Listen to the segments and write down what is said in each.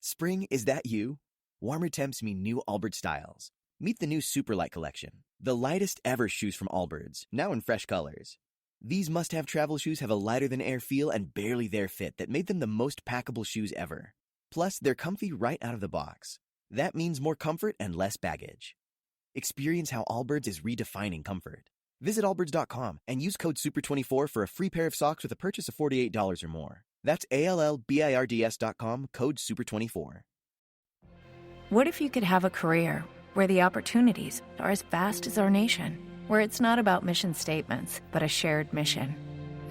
Spring, is that you? Warmer temps mean new Allbirds styles. Meet the new Superlight collection, the lightest ever shoes from Allbirds, now in fresh colors. These must-have travel shoes have a lighter-than-air feel and barely-there fit that made them the most packable shoes ever. Plus, they're comfy right out of the box. That means more comfort and less baggage. Experience how Allbirds is redefining comfort. Visit allbirds.com and use code SUPER24 for a free pair of socks with a purchase of $48 or more. That's ALLBIRDS.com, code SUPER24. What if you could have a career where the opportunities are as vast as our nation, where it's not about mission statements, but a shared mission?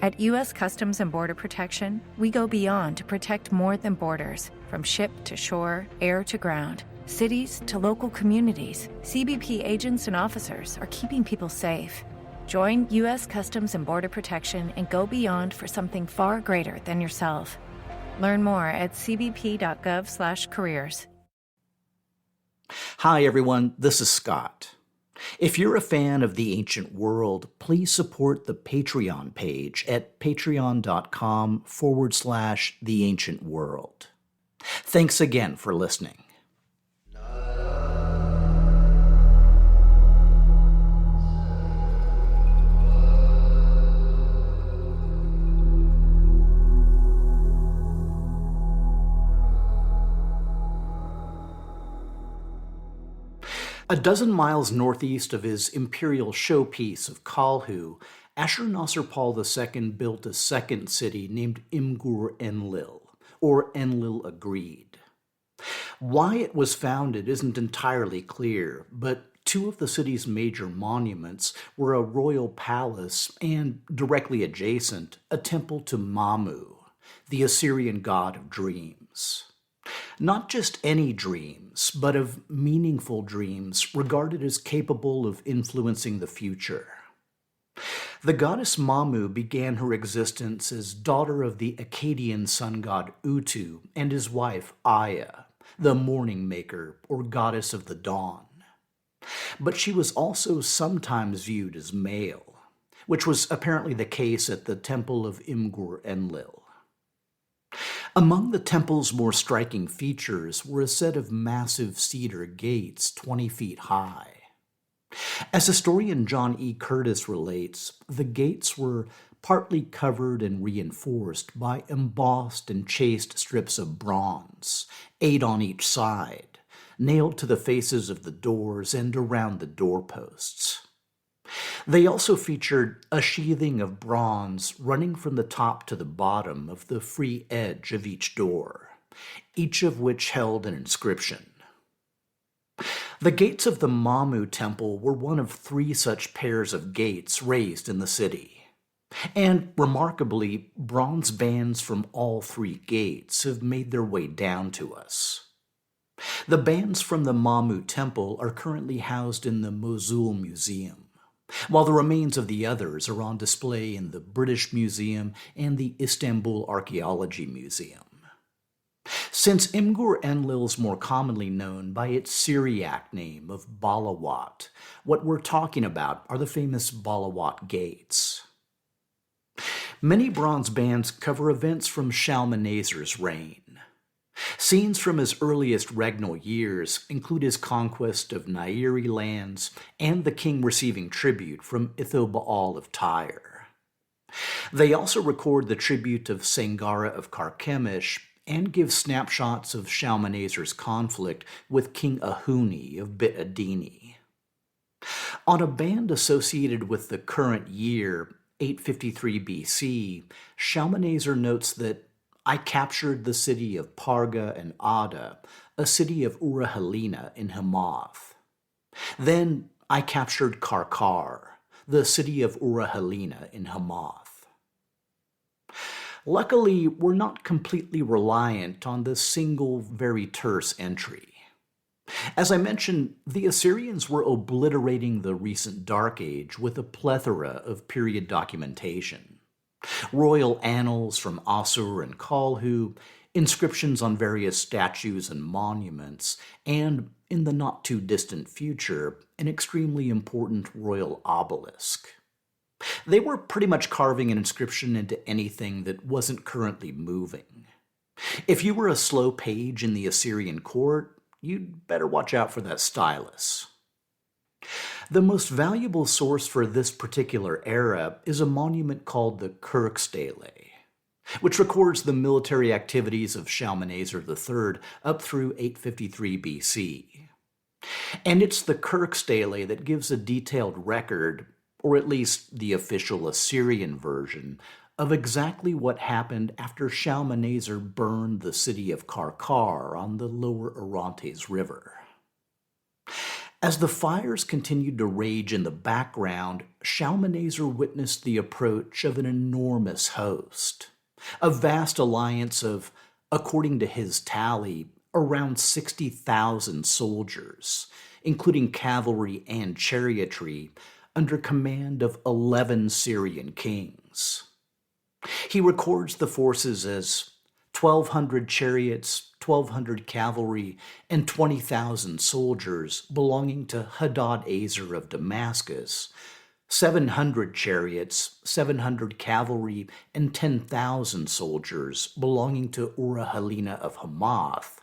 At U.S. Customs and Border Protection, we go beyond to protect more than borders. From ship to shore, air to ground, cities to local communities, CBP agents and officers are keeping people safe. Join U.S. Customs and Border Protection and go beyond for something far greater than yourself. Learn more at cbp.gov/careers. Hi, everyone. This is Scott. If you're a fan of the ancient world, please support the Patreon page at patreon.com/the ancient world. Thanks again for listening. A dozen miles northeast of his imperial showpiece of Kalhu, Ashur-nasir-pal II built a second city named Imgur-Enlil, or Enlil Agreed. Why it was founded isn't entirely clear, but two of the city's major monuments were a royal palace and, directly adjacent, a temple to Mamu, the Assyrian god of dreams. Not just any dreams, but of meaningful dreams regarded as capable of influencing the future. The goddess Mamu began her existence as daughter of the Akkadian sun god Utu and his wife Aya, the morning maker or goddess of the dawn. But she was also sometimes viewed as male, which was apparently the case at the temple of Imgur-Enlil. Among the temple's more striking features were a set of massive cedar gates 20 feet high. As historian John E. Curtis relates, the gates were partly covered and reinforced by embossed and chased strips of bronze, 8 on each side, nailed to the faces of the doors and around the doorposts. They also featured a sheathing of bronze running from the top to the bottom of the free edge of each door, each of which held an inscription. The gates of the Mamu temple were one of 3 such pairs of gates raised in the city. And, remarkably, bronze bands from all 3 gates have made their way down to us. The bands from the Mamu temple are currently housed in the Mosul Museum, while the remains of the others are on display in the British Museum and the Istanbul Archaeology Museum. Since Imgur-Enlil's more commonly known by its Syriac name of Balawat, what we're talking about are the famous Balawat Gates. Many bronze bands cover events from Shalmaneser's reign. Scenes from his earliest regnal years include his conquest of Nairi lands and the king receiving tribute from Ithobaal of Tyre. They also record the tribute of Sangara of Carchemish and give snapshots of Shalmaneser's conflict with King Ahuni of Bit Adini. On a band associated with the current year, 853 BC, Shalmaneser notes that I captured the city of Parga and Ada, a city of Urahilina in Hamath. Then I captured Qarqar, the city of Urahilina in Hamath. Luckily, we're not completely reliant on this single, very terse entry. As I mentioned, the Assyrians were obliterating the recent Dark Age with a plethora of period documentation. Royal annals from Assur and Kalhu, inscriptions on various statues and monuments, and, in the not-too-distant future, an extremely important royal obelisk. They were pretty much carving an inscription into anything that wasn't currently moving. If you were a slow page in the Assyrian court, you'd better watch out for that stylus. The most valuable source for this particular era is a monument called the Kurkh Stele, which records the military activities of Shalmaneser III up through 853 BC. And it's the Kurkh Stele that gives a detailed record, or at least the official Assyrian version, of exactly what happened after Shalmaneser burned the city of Qarqar on the lower Orontes River. As the fires continued to rage in the background, Shalmaneser witnessed the approach of an enormous host, a vast alliance of, according to his tally, around 60,000 soldiers, including cavalry and chariotry, under command of 11 Syrian kings. He records the forces as 1,200 chariots, 1,200 cavalry, and 20,000 soldiers belonging to Hadad-ezer of Damascus, 700 chariots, 700 cavalry, and 10,000 soldiers belonging to Urahilina of Hamath,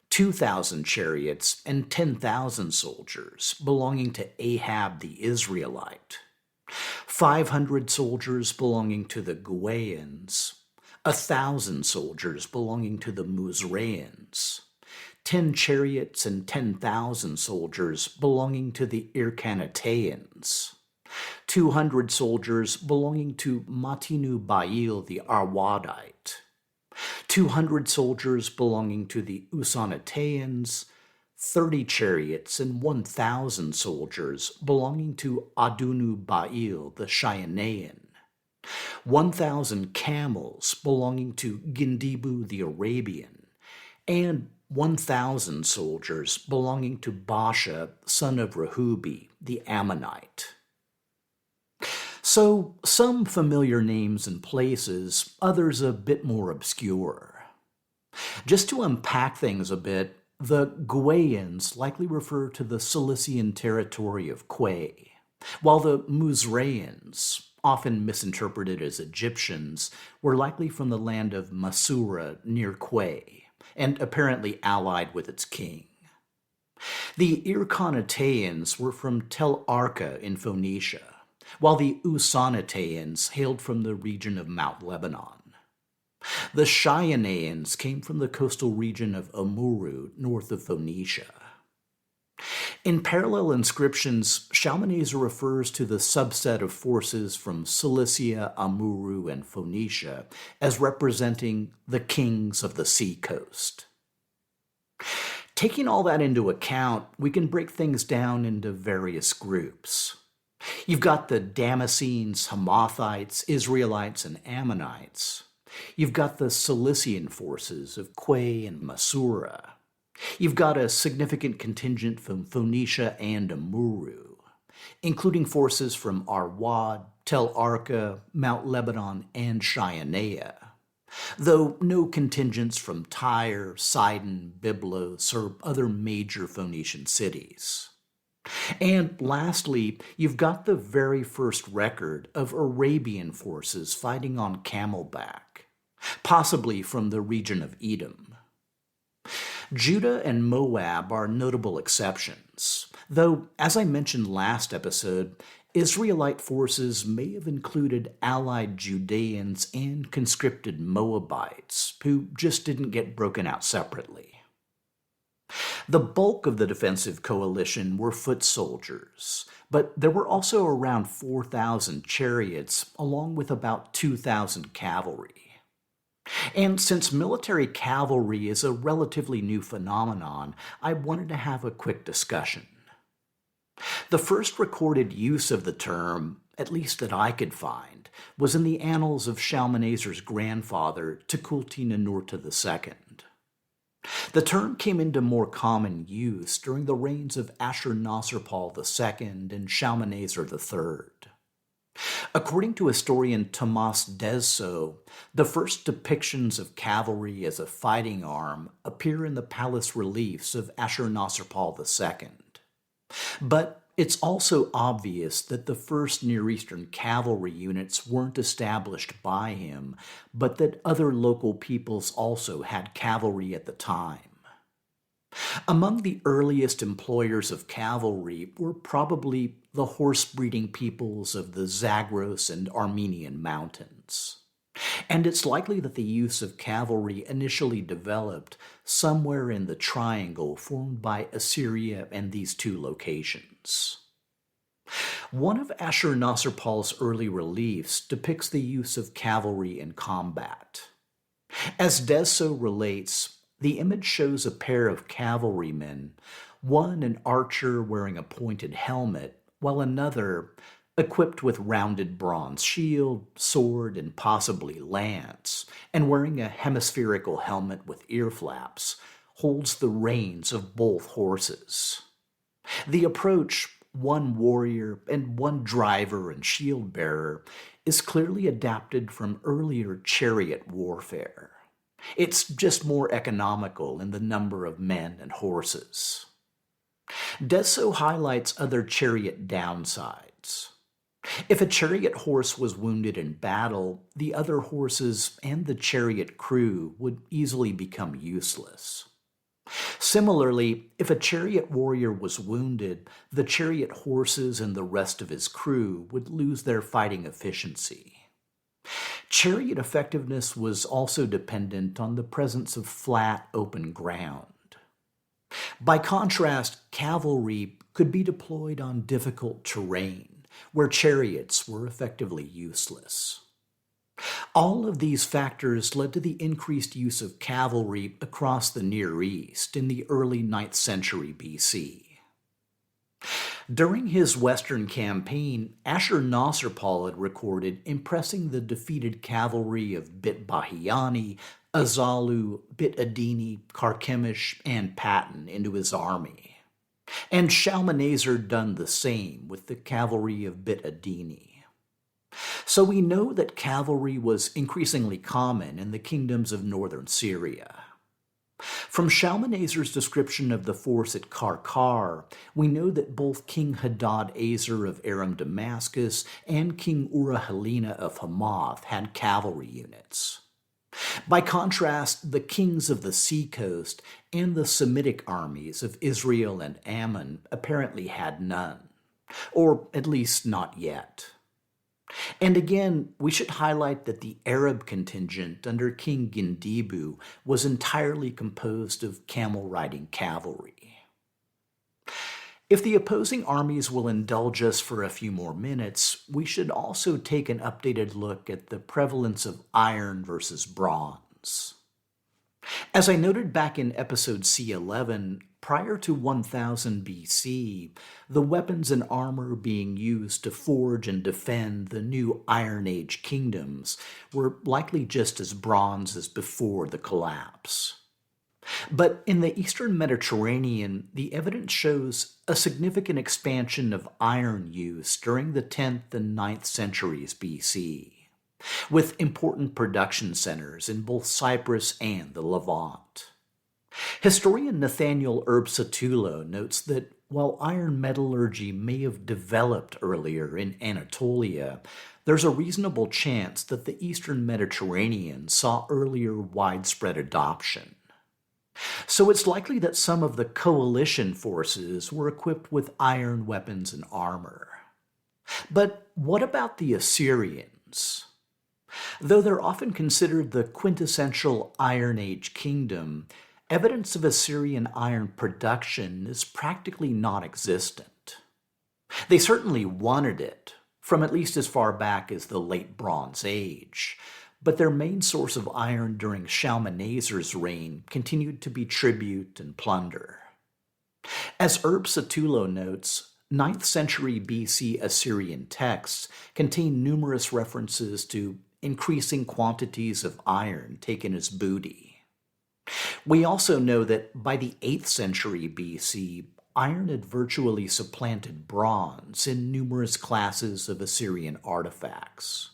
2,000 chariots, and 10,000 soldiers belonging to Ahab the Israelite, 500 soldiers belonging to the Gueans, 1,000 soldiers belonging to the Musreans, 10 chariots and 10,000 soldiers belonging to the Irkanateans, 200 soldiers belonging to Matinuba'il the Arwadite, 200 soldiers belonging to the Usanateans, 30 chariots and 1,000 soldiers belonging to Adunu-ba'il the Shianean, 1,000 camels belonging to Gindibu the Arabian, and 1,000 soldiers belonging to Baasha, son of Ruhubi, the Ammonite. So, some familiar names and places, others a bit more obscure. Just to unpack things a bit, the Gueans likely refer to the Cilician territory of Quay, while the Musreans, often misinterpreted as Egyptians, were likely from the land of Masura near Quay, and apparently allied with its king. The Irkanateans were from Tel Arka in Phoenicia, while the Usanateans hailed from the region of Mount Lebanon. The Shianeans came from the coastal region of Amuru, north of Phoenicia. In parallel inscriptions, Shalmaneser refers to the subset of forces from Cilicia, Amuru, and Phoenicia as representing the kings of the sea coast. Taking all that into account, we can break things down into various groups. You've got the Damascenes, Hamathites, Israelites, and Ammonites. You've got the Cilician forces of Quay and Masura. You've got a significant contingent from Phoenicia and Amuru, including forces from Arwad, Tel Arka, Mount Lebanon, and Shianea, though no contingents from Tyre, Sidon, Byblos, or other major Phoenician cities. And lastly, you've got the very first record of Arabian forces fighting on camelback, possibly from the region of Edom. Judah and Moab are notable exceptions, though, as I mentioned last episode, Israelite forces may have included allied Judeans and conscripted Moabites, who just didn't get broken out separately. The bulk of the defensive coalition were foot soldiers, but there were also around 4,000 chariots, along with about 2,000 cavalry. And since military cavalry is a relatively new phenomenon, I wanted to have a quick discussion. The first recorded use of the term, at least that I could find, was in the annals of Shalmaneser's grandfather, Tukulti-Ninurta II. The term came into more common use during the reigns of Ashur-Nasir-Pal II and Shalmaneser III. According to historian Tomas Deso, the first depictions of cavalry as a fighting arm appear in the palace reliefs of Ashur-Nasir-Pal II. But It's also obvious that the first Near Eastern cavalry units weren't established by him, but that other local peoples also had cavalry at the time. Among the earliest employers of cavalry were probably the horse-breeding peoples of the Zagros and Armenian mountains. And it's likely that the use of cavalry initially developed somewhere in the triangle formed by Assyria and these two locations. One of Ashur-nasir-pal's early reliefs depicts the use of cavalry in combat. As Deso relates, the image shows a pair of cavalrymen, one an archer wearing a pointed helmet, while another, equipped with rounded bronze shield, sword, and possibly lance, and wearing a hemispherical helmet with ear flaps, holds the reins of both horses. The approach, one warrior and one driver and shield bearer, is clearly adapted from earlier chariot warfare. It's just more economical in the number of men and horses. Deso highlights other chariot downsides. If a chariot horse was wounded in battle, the other horses and the chariot crew would easily become useless. Similarly, if a chariot warrior was wounded, the chariot horses and the rest of his crew would lose their fighting efficiency. Chariot effectiveness was also dependent on the presence of flat, open ground. By contrast, cavalry could be deployed on difficult terrain, where chariots were effectively useless. All of these factors led to the increased use of cavalry across the Near East in the early 9th century BC. During his western campaign, Ashur-nasir-pal had recorded impressing the defeated cavalry of Bit Bahiani, Azalu, Bit Adini, Carchemish, and Patton into his army. And Shalmaneser done the same with the cavalry of Bit Adini. So we know that cavalry was increasingly common in the kingdoms of northern Syria. From Shalmaneser's description of the force at Qarqar, we know that both King Hadad-ezer of Aram-Damascus and King Urahilina of Hamath had cavalry units. By contrast, the kings of the seacoast and the Semitic armies of Israel and Ammon apparently had none, or at least not yet. And again, we should highlight that the Arab contingent under King Gindibu was entirely composed of camel-riding cavalry. If the opposing armies will indulge us for a few more minutes, we should also take an updated look at the prevalence of iron versus bronze. As I noted back in episode C11, prior to 1000 BC, the weapons and armor being used to forge and defend the new Iron Age kingdoms were likely just as bronze as before the collapse. But in the Eastern Mediterranean, the evidence shows a significant expansion of iron use during the 10th and 9th centuries BC, with important production centers in both Cyprus and the Levant. Historian Nathaniel Erbsatulo notes that while iron metallurgy may have developed earlier in Anatolia, there's a reasonable chance that the Eastern Mediterranean saw earlier widespread adoption. So it's likely that some of the coalition forces were equipped with iron weapons and armor. But what about the Assyrians? Though they're often considered the quintessential Iron Age kingdom, evidence of Assyrian iron production is practically non-existent. They certainly wanted it, from at least as far back as the Late Bronze Age, but their main source of iron during Shalmaneser's reign continued to be tribute and plunder. As Erbsatulo notes, 9th century BC Assyrian texts contain numerous references to increasing quantities of iron taken as booty. We also know that by the 8th century BC, iron had virtually supplanted bronze in numerous classes of Assyrian artifacts.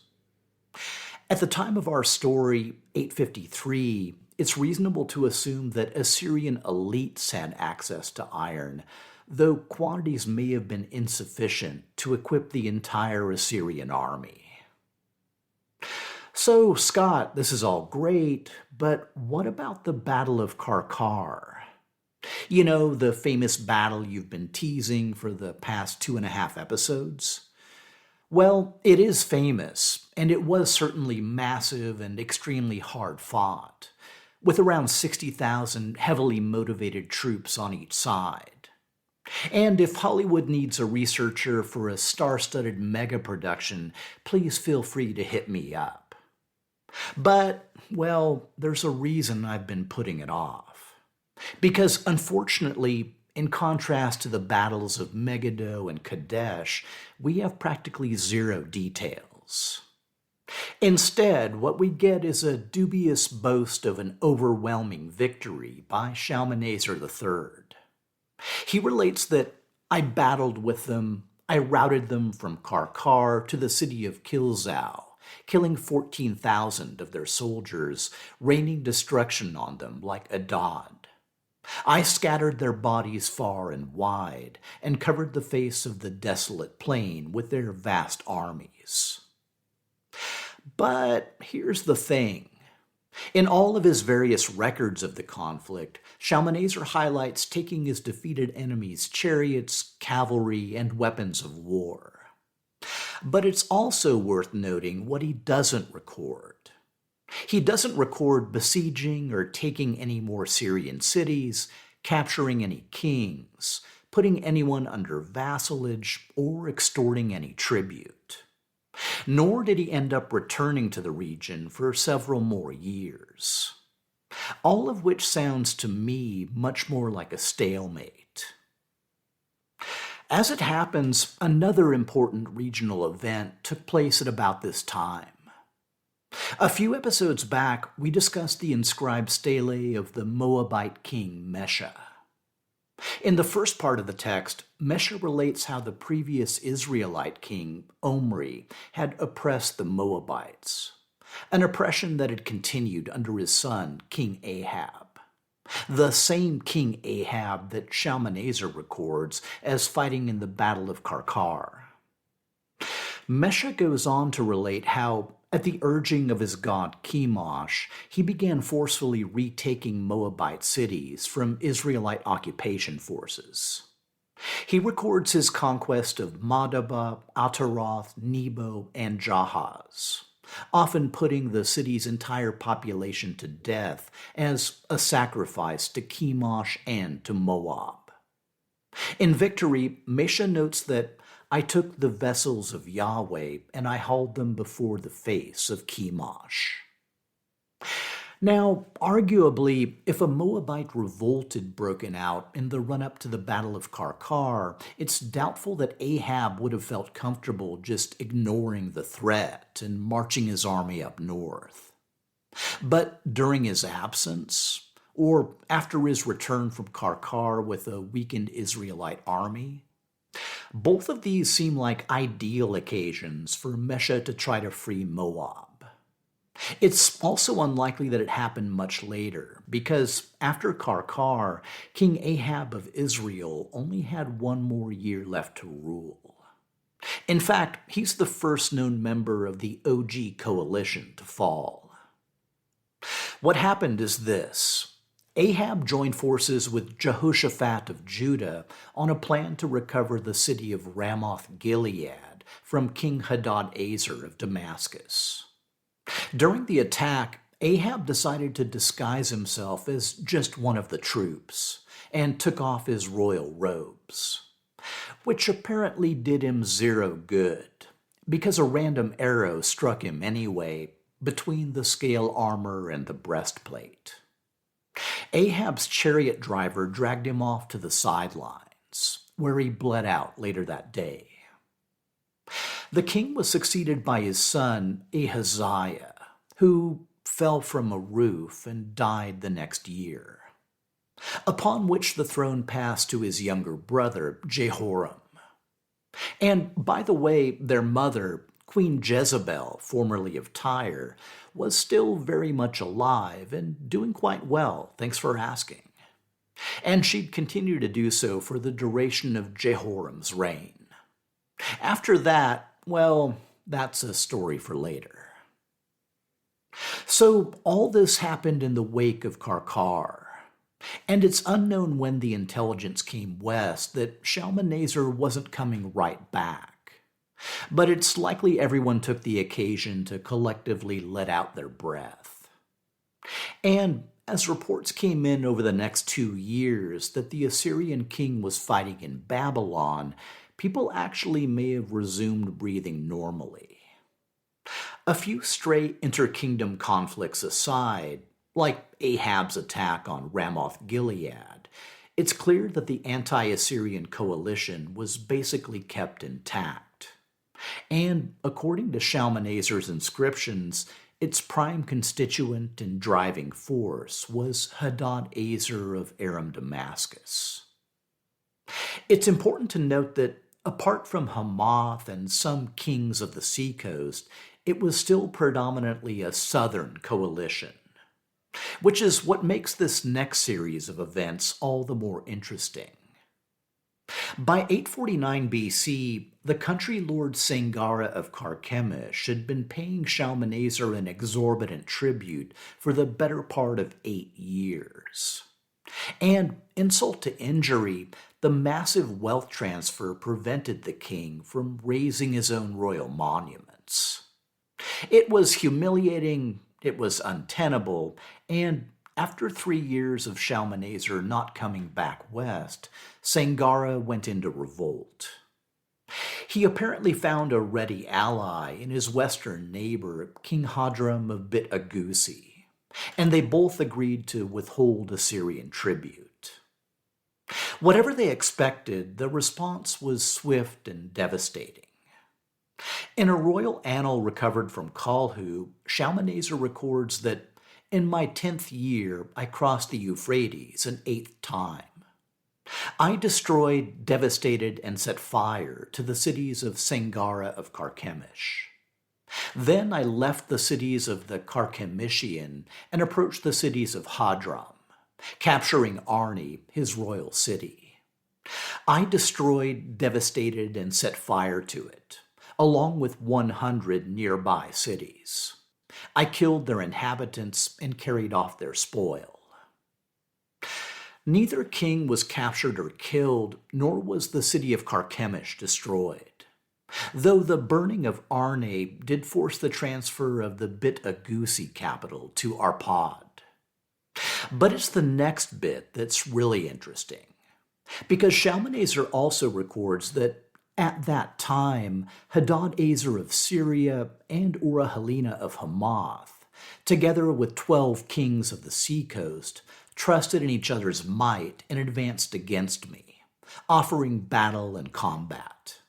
At the time of our story, 853, it's reasonable to assume that Assyrian elites had access to iron, though quantities may have been insufficient to equip the entire Assyrian army. So, Scott, this is all great, but what about the Battle of Qarqar? You know, the famous battle you've been teasing for the past 2.5 episodes? Well, it is famous, and it was certainly massive and extremely hard fought, with around 60,000 heavily motivated troops on each side. And if Hollywood needs a researcher for a star-studded mega production, please feel free to hit me up. But, well, there's a reason I've been putting it off. Because unfortunately, in contrast to the battles of Megiddo and Kadesh, we have practically zero details. Instead, what we get is a dubious boast of an overwhelming victory by Shalmaneser III. He relates that, "I battled with them, I routed them from Qarqar to the city of Kilzau, killing 14,000 of their soldiers, raining destruction on them like Adad. I scattered their bodies far and wide, and covered the face of the desolate plain with their vast armies." But here's the thing. In all of his various records of the conflict, Shalmaneser highlights taking his defeated enemies' chariots, cavalry, and weapons of war. But it's also worth noting what he doesn't record. He doesn't record besieging or taking any more Syrian cities, capturing any kings, putting anyone under vassalage, or extorting any tribute. Nor did he end up returning to the region for several more years. All of which sounds to me much more like a stalemate. As it happens, another important regional event took place at about this time. A few episodes back, we discussed the inscribed stele of the Moabite king Mesha. In the first part of the text, Mesha relates how the previous Israelite king, Omri, had oppressed the Moabites, an oppression that had continued under his son, King Ahab, the same King Ahab that Shalmaneser records as fighting in the Battle of Qarqar. Mesha goes on to relate how, at the urging of his god Chemosh, he began forcefully retaking Moabite cities from Israelite occupation forces. He records his conquest of Madaba, Ataroth, Nebo, and Jahaz, often putting the city's entire population to death as a sacrifice to Chemosh and to Moab. In victory, Mesha notes that, "I took the vessels of Yahweh, and I hauled them before the face of Chemosh." Now, arguably, if a Moabite revolt had broken out in the run-up to the Battle of Qarqar, it's doubtful that Ahab would have felt comfortable just ignoring the threat and marching his army up north. But during his absence, or after his return from Qarqar with a weakened Israelite army, both of these seem like ideal occasions for Mesha to try to free Moab. It's also unlikely that it happened much later, because after Qarqar, King Ahab of Israel only had 1 more year left to rule. In fact, he's the first known member of the OG coalition to fall. What happened is this. Ahab joined forces with Jehoshaphat of Judah on a plan to recover the city of Ramoth-Gilead from King Hadad-ezer of Damascus. During the attack, Ahab decided to disguise himself as just one of the troops and took off his royal robes, which apparently did him zero good, because a random arrow struck him anyway between the scale armor and the breastplate. Ahab's chariot driver dragged him off to the sidelines, where he bled out later that day. The king was succeeded by his son Ahaziah, who fell from a roof and died the next year, upon which the throne passed to his younger brother Jehoram. And by the way, their mother, Queen Jezebel, formerly of Tyre, was still very much alive and doing quite well, thanks for asking. and she'd continue to do so for the duration of Jehoram's reign. After that, well, that's a story for later. So all this happened in the wake of Qarqar, and it's unknown when the intelligence came west that Shalmaneser wasn't coming right back. But it's likely everyone took the occasion to collectively let out their breath. And as reports came in over the next 2 years that the Assyrian king was fighting in Babylon, people actually may have resumed breathing normally. A few stray inter-kingdom conflicts aside, like Ahab's attack on Ramoth-Gilead, it's clear that the anti-Assyrian coalition was basically kept intact. And according to Shalmaneser's inscriptions, its prime constituent and driving force was Hadad-ezer of Aram-Damascus. It's important to note that apart from Hamath and some kings of the seacoast, it was still predominantly a southern coalition, which is what makes this next series of events all the more interesting. By 849 BC, the country lord Sangara of Carchemish had been paying Shalmaneser an exorbitant tribute for the better part of 8 years. And, insult to injury, the massive wealth transfer prevented the king from raising his own royal monuments. It was humiliating, it was untenable, and after 3 years of Shalmaneser not coming back west, Sangara went into revolt. He apparently found a ready ally in his western neighbor, King Hadram of Bit Agusi, and they both agreed to withhold Assyrian tribute. Whatever they expected, the response was swift and devastating. In a royal annal recovered from Kalhu, Shalmaneser records that, "In my 10th year, I crossed the Euphrates an 8th time. I destroyed, devastated, and set fire to the cities of Sangara of Carchemish. Then I left the cities of the Carchemishian and approached the cities of Hadram, capturing Arni, his royal city. I destroyed, devastated, and set fire to it, along with 100 nearby cities. I killed their inhabitants and carried off their spoil." Neither king was captured or killed, nor was the city of Carchemish destroyed, though the burning of Arne did force the transfer of the Bit Agusi capital to Arpad. But it's the next bit that's really interesting, because Shalmaneser also records that at that time, Hadad-ezer of Syria and Urahilina of Hamath, together with 12 kings of the seacoast, trusted in each other's might and advanced against me, offering battle and combat.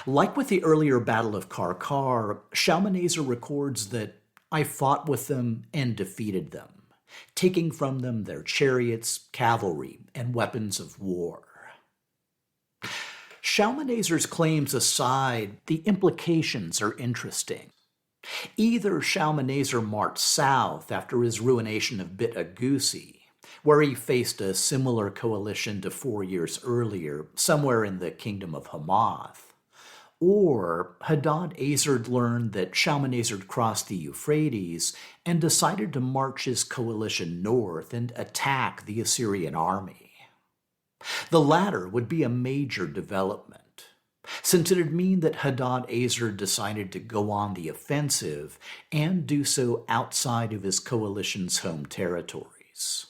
Like with the earlier Battle of Qarqar, Shalmaneser records that I fought with them and defeated them, taking from them their chariots, cavalry, and weapons of war. Shalmaneser's claims aside, the implications are interesting. Either Shalmaneser marched south after his ruination of Bit Agusi, where he faced a similar coalition to 4 years earlier, somewhere in the kingdom of Hamath, or Hadad-ezer learned that Shalmaneser crossed the Euphrates and decided to march his coalition north and attack the Assyrian army. The latter would be a major development, since it would mean that Hadad-ezer decided to go on the offensive and do so outside of his coalition's home territories.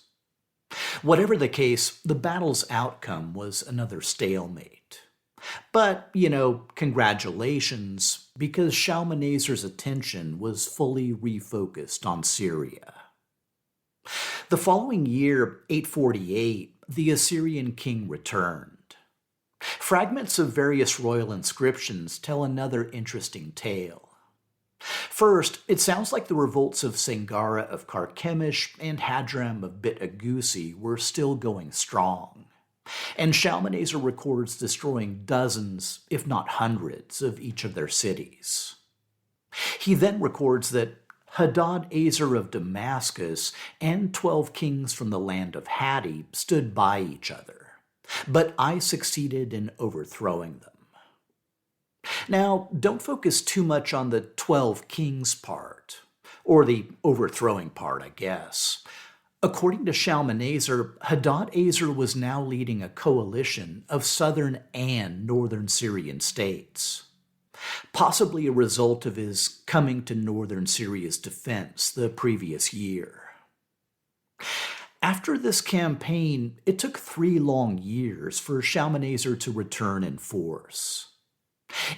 Whatever the case, the battle's outcome was another stalemate. But, congratulations, because Shalmaneser's attention was fully refocused on Syria. The following year, 848, the Assyrian king returned. Fragments of various royal inscriptions tell another interesting tale. First, it sounds like the revolts of Sangara of Carchemish and Hadram of Bit Agusi were still going strong, and Shalmaneser records destroying dozens, if not hundreds, of each of their cities. He then records that Hadad-ezer of Damascus and 12 kings from the land of Hatti stood by each other, but I succeeded in overthrowing them. Now, don't focus too much on the 12 kings part, or the overthrowing part, I guess. According to Shalmaneser, Hadad-ezer was now leading a coalition of southern and northern Syrian states, possibly a result of his coming to northern Syria's defense the previous year. After this campaign, it took 3 long years for Shalmaneser to return in force.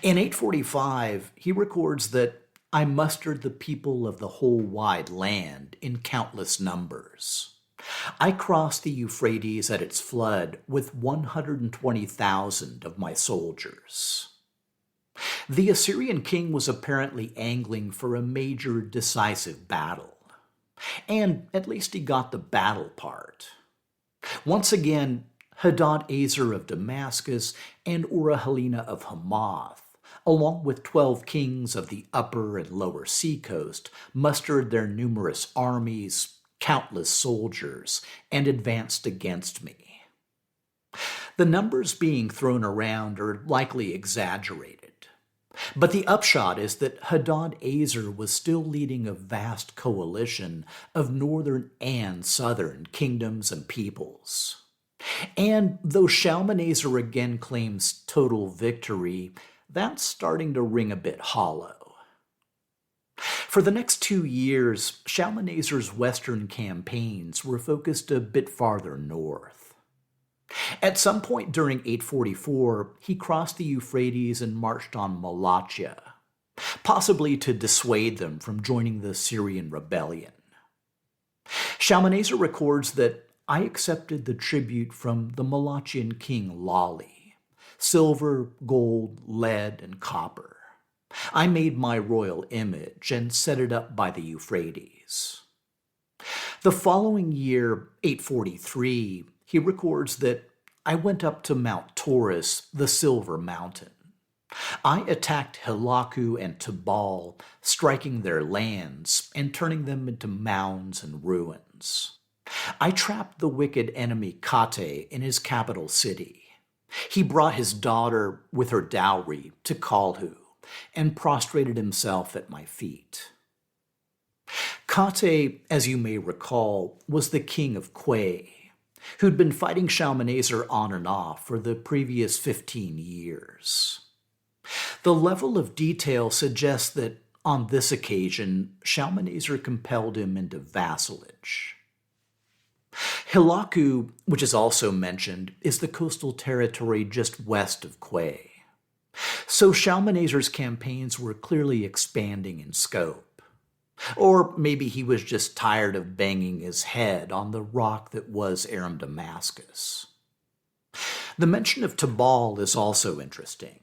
In 845, he records that I mustered the people of the whole wide land in countless numbers. I crossed the Euphrates at its flood with 120,000 of my soldiers. The Assyrian king was apparently angling for a major decisive battle, and at least he got the battle part. Once again, Hadad-ezer of Damascus and Urahilina of Hamath, along with 12 kings of the upper and lower seacoast, mustered their numerous armies, countless soldiers, and advanced against me. The numbers being thrown around are likely exaggerated, but the upshot is that Hadad-ezer was still leading a vast coalition of northern and southern kingdoms and peoples. And though Shalmaneser again claims total victory, that's starting to ring a bit hollow. For the next 2 years, Shalmaneser's western campaigns were focused a bit farther north. At some point during 844, he crossed the Euphrates and marched on Malachia, possibly to dissuade them from joining the Syrian rebellion. Shalmaneser records that I accepted the tribute from the Malachian king Lali, silver, gold, lead, and copper. I made my royal image and set it up by the Euphrates. The following year, 843, he records that I went up to Mount Taurus, the Silver Mountain. I attacked Hilaku and Tubal, striking their lands and turning them into mounds and ruins. I trapped the wicked enemy Kate in his capital city. He brought his daughter with her dowry to Qalhu and prostrated himself at my feet. Kate, as you may recall, was the king of Quay, who'd been fighting Shalmaneser on and off for the previous 15 years. The level of detail suggests that on this occasion, Shalmaneser compelled him into vassalage. Hilaku, which is also mentioned, is the coastal territory just west of Quay. So Shalmaneser's campaigns were clearly expanding in scope. Or maybe he was just tired of banging his head on the rock that was Aram-Damascus. The mention of Tubal is also interesting.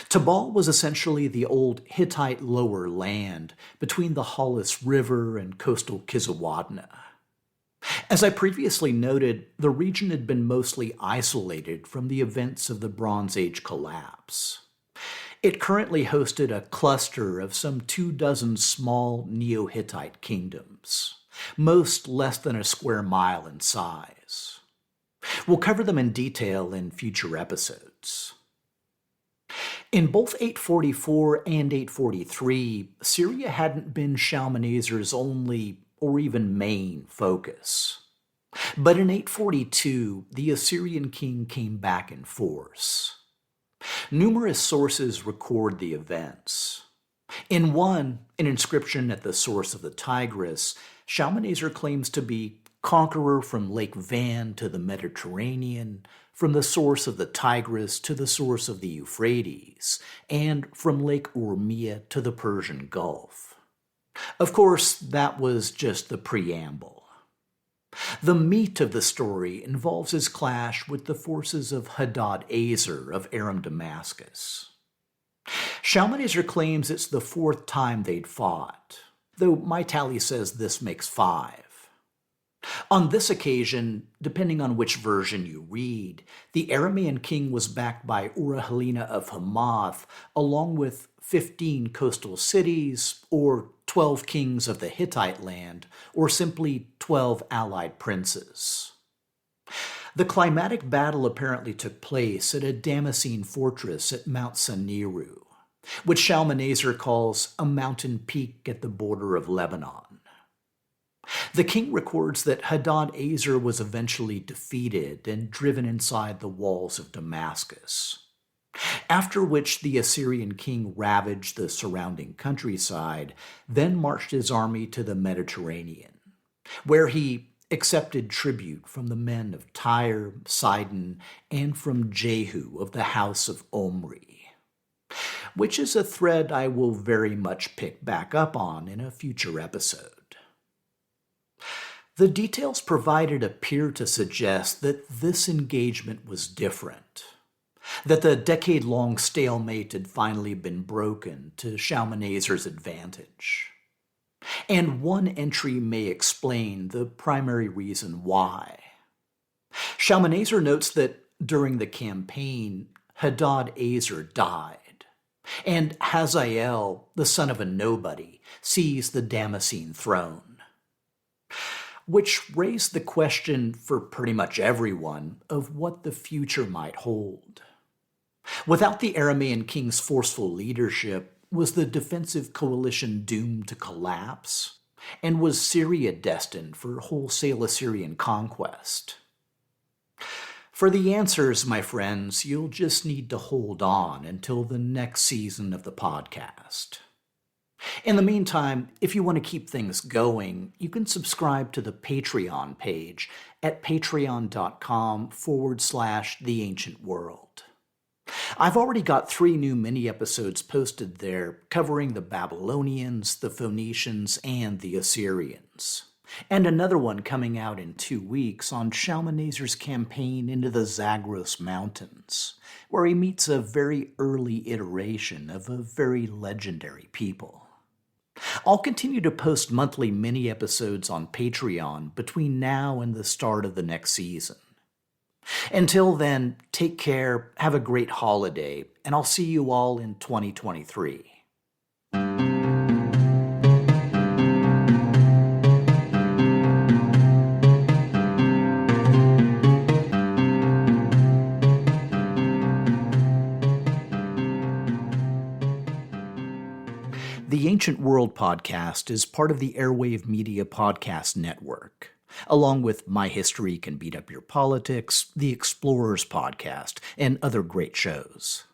Tubal was essentially the old Hittite lower land between the Halys River and coastal Kizawadna. As I previously noted, the region had been mostly isolated from the events of the Bronze Age collapse. It currently hosted a cluster of some 24 small Neo-Hittite kingdoms, most less than a square mile in size. We'll cover them in detail in future episodes. In both 844 and 843, Syria hadn't been Shalmaneser's only or even main focus. But in 842, the Assyrian king came back in force. Numerous sources record the events. In one, an inscription at the source of the Tigris, Shalmaneser claims to be conqueror from Lake Van to the Mediterranean, from the source of the Tigris to the source of the Euphrates, and from Lake Urmia to the Persian Gulf. Of course, that was just the preamble. The meat of the story involves his clash with the forces of Hadad-ezer of Aram-Damascus. Shalmaneser claims it's the 4th time they'd fought, though my tally says this makes 5. On this occasion, depending on which version you read, the Aramean king was backed by Urahilina of Hamath, along with 15 coastal cities, or 12 kings of the Hittite land, or simply 12 allied princes. The climatic battle apparently took place at a Damascene fortress at Mount Saniru, which Shalmaneser calls a mountain peak at the border of Lebanon. The king records that Hadad-ezer was eventually defeated and driven inside the walls of Damascus, after which the Assyrian king ravaged the surrounding countryside, then marched his army to the Mediterranean, where he accepted tribute from the men of Tyre, Sidon, and from Jehu of the house of Omri, which is a thread I will very much pick back up on in a future episode. The details provided appear to suggest that this engagement was different, that the decade-long stalemate had finally been broken to Shalmaneser's advantage. And one entry may explain the primary reason why. Shalmaneser notes that during the campaign, Hadad-ezer died, and Hazael, the son of a nobody, seized the Damascene throne, which raised the question for pretty much everyone of what the future might hold. Without the Aramean king's forceful leadership, was the defensive coalition doomed to collapse? And was Syria destined for wholesale Assyrian conquest? For the answers, my friends, you'll just need to hold on until the next season of the podcast. In the meantime, if you want to keep things going, you can subscribe to the Patreon page at patreon.com/The Ancient World. I've already got 3 new mini-episodes posted there covering the Babylonians, the Phoenicians, and the Assyrians, and another one coming out in 2 weeks on Shalmaneser's campaign into the Zagros Mountains, where he meets a very early iteration of a very legendary people. I'll continue to post monthly mini-episodes on Patreon between now and the start of the next season. Until then, take care, have a great holiday, and I'll see you all in 2023. The Ancient World podcast is part of the Airwave Media Podcast Network, along with My History Can Beat Up Your Politics, the Explorers podcast, and other great shows.